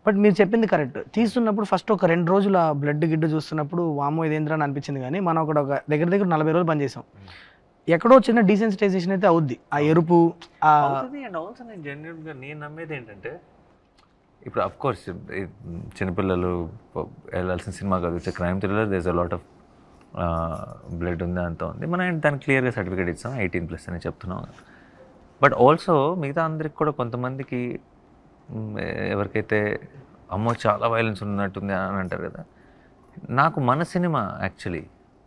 బట్ మీరు చెప్పింది కరెక్ట్. తీస్తున్నప్పుడు ఫస్ట్ ఒక 2 రోజులు ఆ బ్లడ్ గిడ్డు చూస్తున్నప్పుడు వామో ఇదేంద్రా అని అనిపించింది, కానీ మనం అక్కడ ఒక దగ్గర 40 రోజులు పనిచేసాం. ఎక్కడో చిన్న డీసెన్సిటైజేషన్ అయితే అవుద్ది, ఆ ఎరుపు అండ్ ఆల్సో నేను జెన్యున్గా నేను నమ్మేది ఏంటంటే, ఇప్పుడు అఫ్ కోర్స్ చిన్నపిల్లలు వెళ్ళాల్సిన సినిమా కాదు, it's crime thriller, there is a lot of blood ఉంది, అంతా ఉంది. మనం దానికి క్లియర్గా సర్టిఫికేట్ ఇస్తాం 18+ అని చెప్తున్నాం. బట్ ఆల్సో మిగతా అందరికి కూడా కొంతమందికి ఎవరికైతే అమ్మో చాలా వైలెన్స్ ఉన్నట్టుంది అని అంటారు కదా, నాకు మన సినిమా యాక్చువల్లీ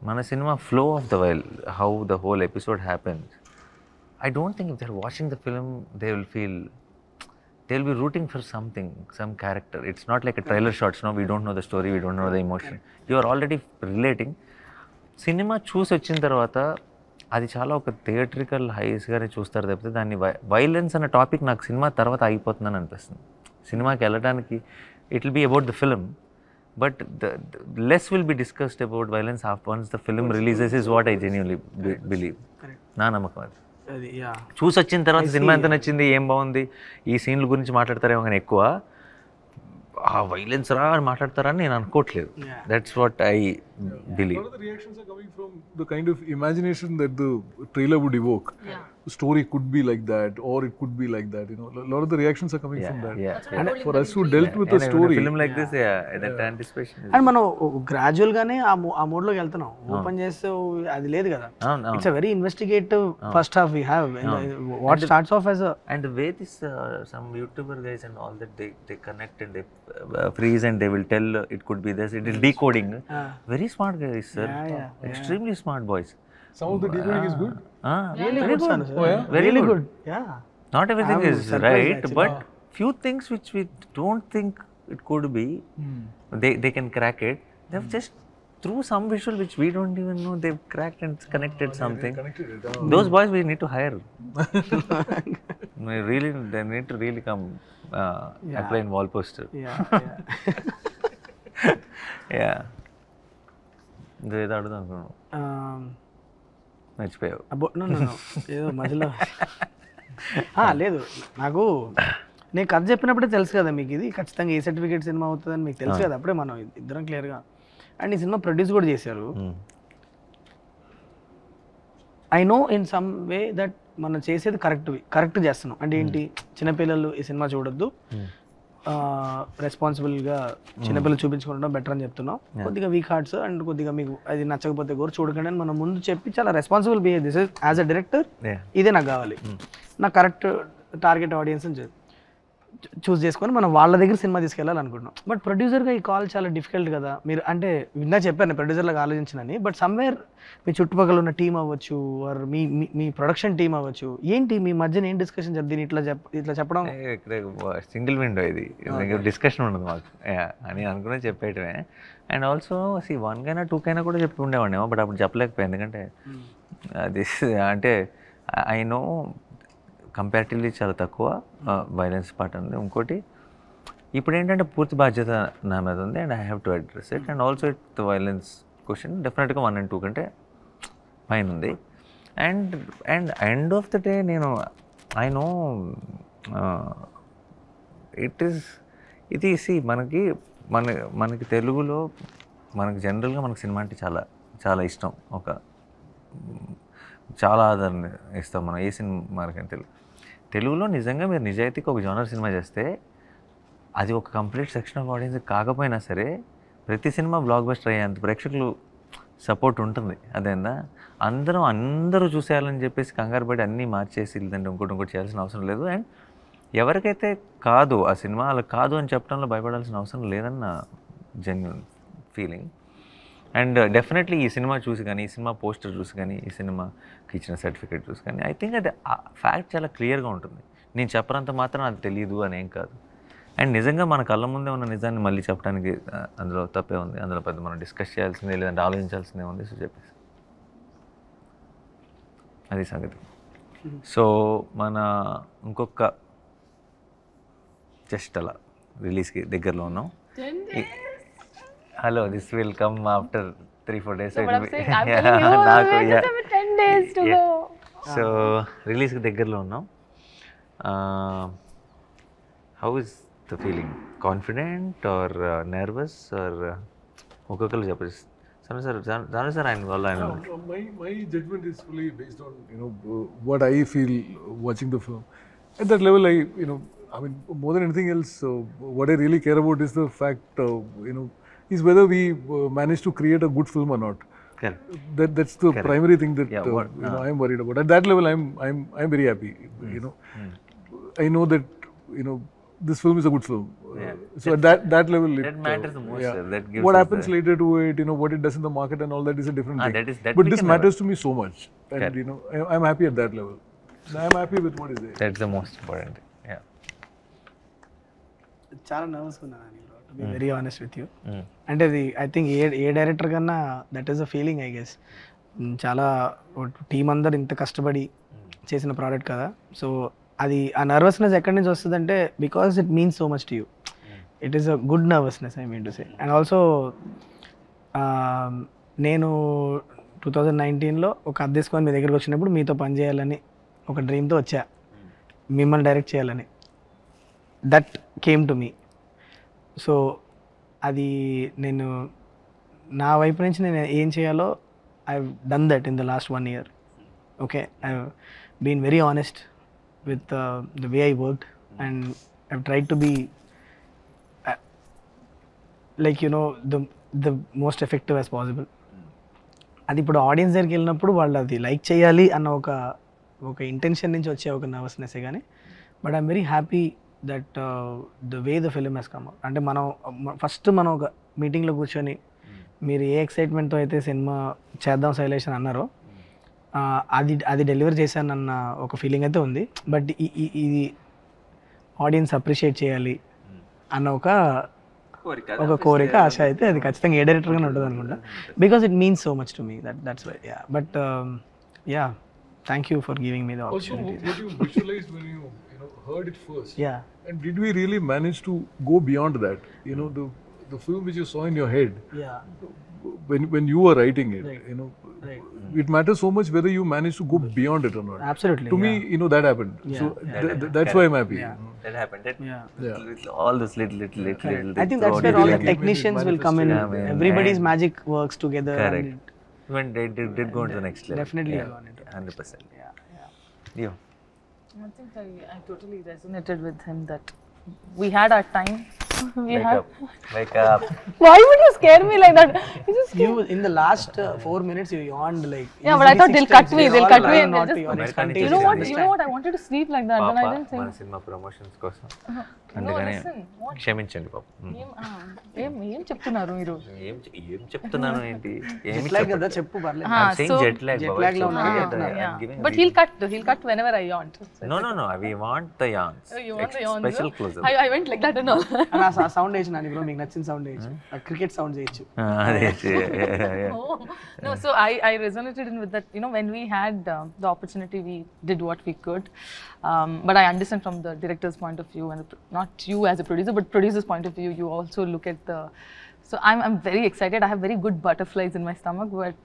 మన cinema flow of the while, how the whole episode happens, I don't think if they're watching the film, they'll be rooting for something, some character. It's not like a trailer shots, no, we don't know the story, we don't know the emotion. You are already relating. Cinema చూసి వచ్చిన తర్వాత అది చాలా ఒక theatrical హైస్గానే చూస్తారు తప్పితే దాన్ని violence అనే టాపిక్ నాకు సినిమా తర్వాత అయిపోతుందని అనిపిస్తుంది. సినిమాకి వెళ్ళడానికి it will be about the film, but the less will be discussed about violence once the film releases is what I genuinely believe. నా నమ్మకం అది. చూసి వచ్చిన తర్వాత సినిమా ఎంత నచ్చింది, ఏం బాగుంది, ఈ సీన్ల గురించి మాట్లాడతారేమో కానీ ఎక్కువ ఆ వైలెన్స్ రా అని మాట్లాడతారని నేను అనుకోవట్లేదు. That's what I believe. The reactions are coming from the kind of imagination that the trailer would evoke. The story could be like that, or it could be like that. You know, a lot of the reactions are coming from that. And for us who dealt with the story, film like this, that anticipation is. And మనం gradual గానే ఆ మోడ్లోకి వెళ్తున్నాం. Open చేస్తే అది లేదు కదా, it's a very investigative first half we have. What starts off as And the way this some YouTuber guys and all that they connect and they freeze and they will tell it could be this, it is decoding. Very smart guys, sir. Extremely smart boys. some of the decoding is good. really good, sir. Very really good. good. Yeah. Not everything is right, but few things which we don't think it could be, they can crack it. They've just through some visual which we don't even know, they've cracked and connected something. Those boys we need to hire. They need to really come apply in wall poster. Yeah. ఏదో అడుగుదాం అనుకున్నాను, మర్చిపోయావు. ఏదో మధ్యలో లేదు, నాకు నేను కథ చెప్పినప్పుడే తెలుసు కదా మీకు ఇది ఖచ్చితంగా ఏ సర్టిఫికేట్ సినిమా అవుతుందని మీకు తెలుసు కదా, అప్పుడే మనం ఇద్దరం క్లియర్గా. అండ్ ఈ సినిమా ప్రొడ్యూస్ కూడా చేశారు. I know in some way that మనం చేసేది కరెక్ట్ చేస్తున్నాం. అంటే ఏంటి, చిన్నపిల్లలు ఈ సినిమా చూడొద్దు, రెస్పాన్సిబుల్గా చిన్నపిల్లలు చూపించుకుంటాం బెటర్ అని చెప్తున్నాం. కొద్దిగా వీక్ హార్ట్స్ అండ్ కొద్దిగా మీకు అది నచ్చకపోతే కూడా చూడకండి అని మనం ముందు చెప్పి చాలా responsible behave. This is as a director ఇదే నాకు కావాలి, నాకు కరెక్ట్ టార్గెట్ ఆడియన్స్ చూస్ చేసుకొని మనం వాళ్ళ దగ్గర సినిమా తీసుకెళ్ళాలనుకుంటున్నాం. బట్ ప్రొడ్యూసర్గా ఈ కాల్ చాలా డిఫికల్ట్ కదా. మీరు అంటే విన్నా చెప్పాను ప్రొడ్యూసర్లాగా ఆలోచించినని, బట్ సమ్వేర్ మీ చుట్టుపక్కల ఉన్న టీం అవ్వచ్చు, ఆర్ మీ ప్రొడక్షన్ టీం అవ్వచ్చు, ఏంటి మీ మధ్యన ఏం డిస్కషన్ దీన్ని ఇట్లా చెప్పడం? సింగిల్ విండో ఇది, డిస్కషన్ ఉండదు మాకు అని అనుకునే చెప్పేయటమే. అండ్ ఆల్సో వన్ కైనా 2 కైనా కూడా చెప్పి ఉండేవాడినేమో, బట్ అప్పుడు చెప్పలేకపోయాను. ఎందుకంటే అది అంటే ఐ నో కంపారిటివ్లీ చాలా తక్కువ వైలెన్స్ పార్ట్ ఉంది. ఇంకోటి ఇప్పుడు ఏంటంటే పూర్తి బాధ్యత నా మీద ఉంది, and I have to address it. And also it the violence question డెఫినెట్గా 1 and 2 కంటే పైన ఉంది. And end of the day నేను ఐ నో ఇది మనకి తెలుగులో మనకి జనరల్గా మనకి సినిమా అంటే చాలా చాలా ఇష్టం, చాలా ఆదరణ ఇస్తాం మనం ఏ సినిమాకి. తెలుగులో నిజంగా మీరు నిజాయితీకి ఒక జోనర్ సినిమా చేస్తే అది ఒక కంప్లీట్ సెక్షన్ ఆఫ్ ఆడియన్స్ కాకపోయినా సరే ప్రతి సినిమా బ్లాక్ బస్టర్ అయ్యేంత ప్రేక్షకులు సపోర్ట్ ఉంటుంది. అదేందా అందరూ చూసేయాలని చెప్పేసి కంగారు పడి అన్నీ మార్చేసి లేదంటే ఇంకోటి చేయాల్సిన అవసరం లేదు. అండ్ ఎవరికైతే కాదు ఆ సినిమా అలా కాదు అని చెప్పడంలో భయపడాల్సిన అవసరం లేదని నా జెన్యూన్ ఫీలింగ్. అండ్ డెఫినెట్లీ ఈ సినిమా చూసి కానీ, ఈ సినిమా పోస్టర్ చూసి కానీ, ఈ సినిమాకి ఇచ్చిన సర్టిఫికేట్ చూసి కానీ ఐ థింక్ అది ఫ్యాక్ట్ చాలా క్లియర్గా ఉంటుంది. నేను చెప్పనంత మాత్రం అది తెలియదు అని ఏం కాదు. అండ్ నిజంగా మన కళ్ళ ముందే ఉన్న నిజాన్ని మళ్ళీ చెప్పడానికి అందులో తప్పే ఉంది, అందులో పెద్ద మనం డిస్కస్ చేయాల్సిందే లేదంటే ఆలోచించాల్సిందే ఉంది. సో చెప్పేసి అది సంగతి. సో మన ఇంకొక జస్ట్ అలా రిలీజ్కి దగ్గరలో ఉన్నాం. Hello, this will come after 3-4 days. So రిలీజ్కి దగ్గరలో ఉన్నాం. How is the feeling? Confident or nervous or ఒక్కొక్కరు చెప్పచ్చు. జాను సార్ ఆయన వల్ల ఆయన My judgment is fully based on what I feel watching the film. At that level, I mean, more than anything else, what I really care about is the fact, is whether we manage to create a good film or not. Correct. That's the primary thing that Yeah, I am worried about. At that level, I'm very happy. I know that this film is a good film. So at that level, that matters the most. Sir. That gives what us happens later to it, what it does in the market and all that is a different thing. that But we this can matters to me so much, and I'm happy at that level. I'm happy with what is there. That's the most important thing. Yeah. చాలా నర్వస్గా ఉన్నాను to be very honest with you. అంటే అది I think A director కన్నా that is a feeling I guess. చాలా team అందరు ఇంత కష్టపడి చేసిన ప్రోడక్ట్ కదా. సో అది ఆ నర్వస్నెస్ ఎక్కడి నుంచి వస్తుందంటే because it means so much to you. It is a good nervousness I mean to say. And also నేను 2019లో ఒక అద్దెసుకొని మీ దగ్గరికి వచ్చినప్పుడు మీతో పనిచేయాలని ఒక డ్రీమ్తో వచ్చా, మిమ్మల్ని డైరెక్ట్ చేయాలని. That came to me. So అది నేను నా వైపు నుంచి నేను ఏం చేయాలో I done that in the last 1 year. Okay, I been very honest with the way I worked, and I've tried to be like the most effective as possible. అది ఇప్పుడు ఆడియన్స్ దగ్గరికి వెళ్ళినప్పుడు వాళ్ళు అది లైక్ చేయాలి అన్న ఒక ఇంటెన్షన్ నుంచి వచ్చే ఒక నర్వస్నెస్సే కానీ, but I'm very happy that the way the film has come out. అంటే మనం ఒక మీటింగ్లో కూర్చొని మీరు ఏ ఎక్సైట్మెంట్తో అయితే సినిమా చేద్దాం శైలేష్ అని అన్నారో అది డెలివర్ చేశానన్న ఒక ఫీలింగ్ అయితే ఉంది. బట్ ఇది ఆడియన్స్ అప్రిషియేట్ చేయాలి అన్న ఒక కోరిక, ఆశ అయితే అది ఖచ్చితంగా ఏ డైరెక్టర్గానే ఉంటుంది అనుకుంటా. Because it means so much to me that's why. But thank you for giving me the opportunity. What you visualized when you heard it first? Yeah. And did we really manage to go beyond that? The film which you saw in your head, Yeah. when you were writing it, Right. it matters so much whether you manage to go beyond it or not. Absolutely. To me, that happened. Yeah. So that's why I'm happy. That happened. Yeah. All those little. I think that's where all the technicians will come in. Everybody's magic works together. Correct. And When they did go on to the next level. Definitely Yeah. gone into 100%. yeah. You. I think I totally resonated with him that we had our time. Wake up. Why would you scare me like that? You just You in the last 4 minutes you yawned like. Yeah, but I easily thought they'll 6 cut times. me. They They'll all cut me lie and not they'll to your just. advantage. You know what? I wanted to sleep like that. Then I didn't మన think. Cinema promotions కోసం No, అందుకని listen. What? క్షమించండి పాపం. ఏం చెప్తున్నారు మీరు? ఏం చెప్తున్నాను ఏంటి? ఏమి Like కదా చెప్పు పర్లేదు. jet lag. jet lag లో ఉన్నారు చెప్తున్నారు. But he'll cut whenever I yawned. No. We want the yawns. Oh, you want the yawn? Special close-up. I went like that and all. And ఆ సౌండ్ వేసి Nani bro మీకు నచ్చిన sound వేయచ్చు, cricket sound చేయొచ్చు. అదే Oh. No, so I resonated in with that. When we had the opportunity, we did what we could. But I understand from the director's point of view, and not you as a producer, but producer's point of view, you also look at the. So I'm very excited. I have very good butterflies in my stomach, but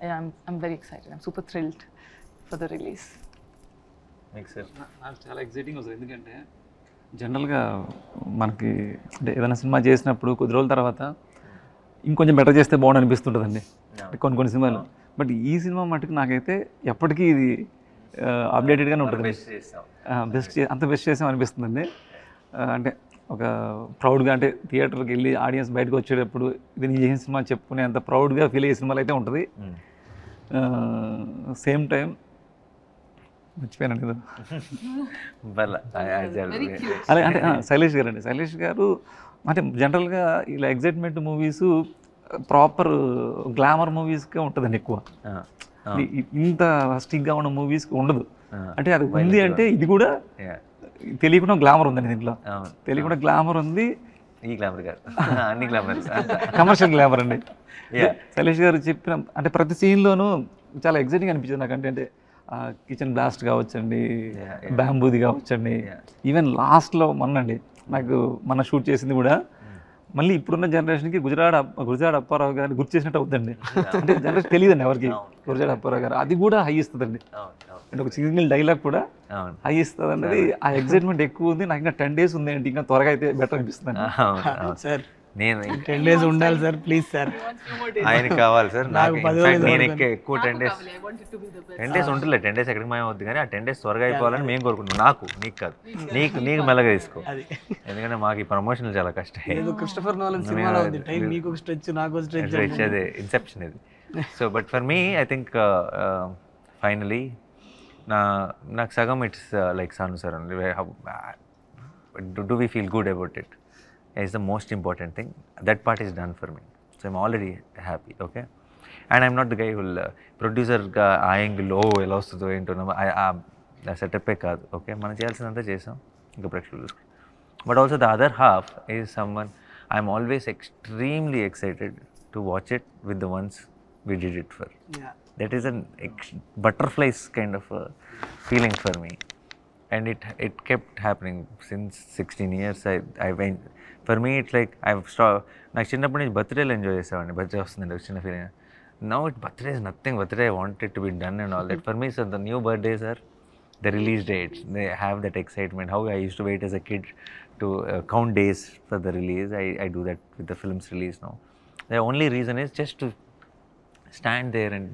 yeah, I'm very excited. I'm super thrilled for the release. నాకు చాలా exciting వస్తుంది. ఎందుకంటే జనరల్గా మనకి అంటే ఏదైనా cinema చేసినప్పుడు కొద్ది రోజుల తర్వాత ఇంకొంచెం బెటర్ చేస్తే బాగుండు అనిపిస్తుంటుందండి కొన్ని సినిమాలు. బట్ ఈ సినిమా మటుకు నాకైతే ఎప్పటికీ ఇది అప్డేటెడ్గానే ఉంటుంది. అంత బెస్ట్ చేసాం అనిపిస్తుందండి. అంటే ఒక ప్రౌడ్గా, అంటే థియేటర్కి వెళ్ళి ఆడియన్స్ బయటకు వచ్చేటప్పుడు ఇది నేను చేసిన సినిమా చెప్పుకునే అంత ప్రౌడ్గా ఫీల్ అయ్యే సినిమాలు అయితే ఉంటుంది. సేమ్ టైం మర్చిపోయాను కదా. అదే అంటే శైలేష్ గారు అండి. శైలేష్ గారు అంటే జనరల్గా ఇలా ఎగ్జైట్మెంట్ మూవీస్ ప్రాపర్ గ్లామర్ మూవీస్కే ఉంటుందండి ఎక్కువ. ఇంత రస్టిక్గా ఉన్న మూవీస్కి ఉండదు. అంటే అది ఉంది అంటే ఇది కూడా తెలియకుండా గ్లామర్ ఉందండి దీంట్లో. తెలియకుండా గ్లామర్ ఉంది. ఈ గ్లామర్ కాదు, అన్ని గ్లామర్, కమర్షియల్ గ్లామర్ అండి. శైలేష్ గారు చెప్పిన అంటే ప్రతి సీన్లోనూ చాలా ఎగ్జైటింగ్ అనిపించింది నాకు. అంటే కిచెన్ బ్లాస్ట్ కావచ్చండి, బ్యాంబూది కావచ్చండి, ఈవెన్ లాస్ట్లో మొన్నండి నాకు షూట్ చేసింది కూడా మళ్ళీ ఇప్పుడున్న జనరేషన్కి గురజాడ అప్పారావు గారిని గుర్తు చేసినట్టు అవుతుందండి. అంటే జనరేషన్ తెలియదండి ఎవరికి గురజాడ అప్పారావు గారు. అది కూడా హై ఇస్తుందండి. అంటే ఒక సింగిల్ డైలాగ్ కూడా హై ఇస్తుంది అన్నది ఆ ఎగ్జైట్మెంట్ ఎక్కువ ఉంది. నాకు ఇంకా 10 days ఉంది అంటే ఇంకా త్వరగా అయితే బెటర్ అనిపిస్తుంది. సార్ నేను 10 days ఉండాలి సార్, ప్లీజ్ సార్. ఆయనకి కావాలి సార్. నాకు నాకు 10 రోజులు నేను ఎక్కువ 10 days ఉంటుందిలే. 10 days ఎక్కడికి మాయం అవుద్ది, కానీ ఆ 10 days త్వరగా అయిపోవాలని మేము కోరుకుంటున్నాం. నీకు కాదు, నీకు మెల్లగా తీసుకో. ఎందుకంటే మాకు ఈ ప్రమోషన్లు చాలా కష్టం. ఏదో క్రిస్టోఫర్ నోలన్ సినిమాలో ఉంది, టైం మీకు ఒక స్ట్రెచ్ నాకు ఒక స్ట్రెచ్. అదే ఇన్సెప్షన్ ఇది. So but for me I think finally నాకు సగం it's like Sanu sir only. Do we feel good about it is the most important thing. That part is done for me, so I'm already happy. Okay, and I'm not the guy who will producer ga angle ఎలా వస్తుందో ఏంటో ఆ సెటప్పే కాదు. Okay, మనం చేయాల్సినంత చేసాం, ఇంకా ప్రేక్షకులు. But also the other half is someone I'm always extremely excited to watch it with the ones we did it for. That is an butterflies kind of a feeling for me, and it kept happening since 16 years. I went, for me it's like I've stopped. నాకు చిన్నప్పటి నుంచి బర్త్డేలు enjoy చేసేవాడిని. Birthday వస్తుందండి ఒక చిన్న feeling. Now it birthday is nothing. Birthday I want it to be done and all that. For me so the new birthdays are the release dates. They have that excitement. How I used to wait as a kid to count days for the release. I do that with the film's release now. The only reason is just to stand there and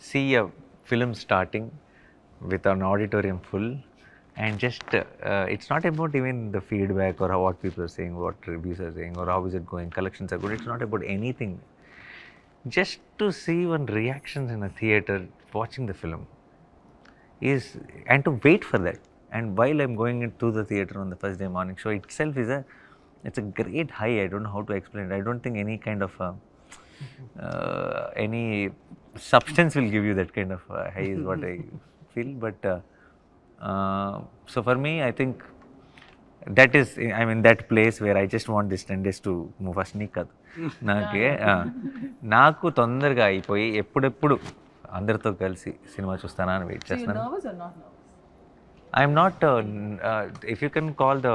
see a film starting with an auditorium full, and just it's not about even the feedback or what people are saying, what reviews are saying, or how is it going, collections are good. It's not about anything. Just to see one reactions in a theater watching the film is, and to wait for that, and while I'm going into the theater on the first day morning show itself is it's a great high. I don't know how to explain it. I don't think any kind of any substance will give you that kind of high is what I feel. But so for me I think that is, I'm in that place where I just want this 10 days to move fast. Nikad నాకు తొందరగా అయిపోయి ఎప్పుడెప్పుడు అందరితో కలిసి cinema చూస్తానా అని wait చేస్తున్నాను. I'm not, if you can call the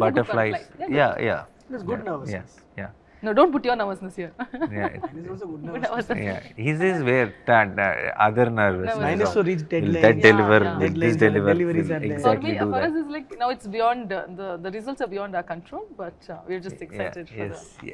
butterflies. Yeah. It's good nervousness. Yeah. No, don't put your nervousness here. Yeah. It is also good nervousness. Yeah. His is where that other nervous. Mine is to reach deadline. That deliver, Deadlines this and deliver, deliveries will are there. exactly do For that. us, it's like now it's beyond the results are beyond our control, but we're just excited for Yes. the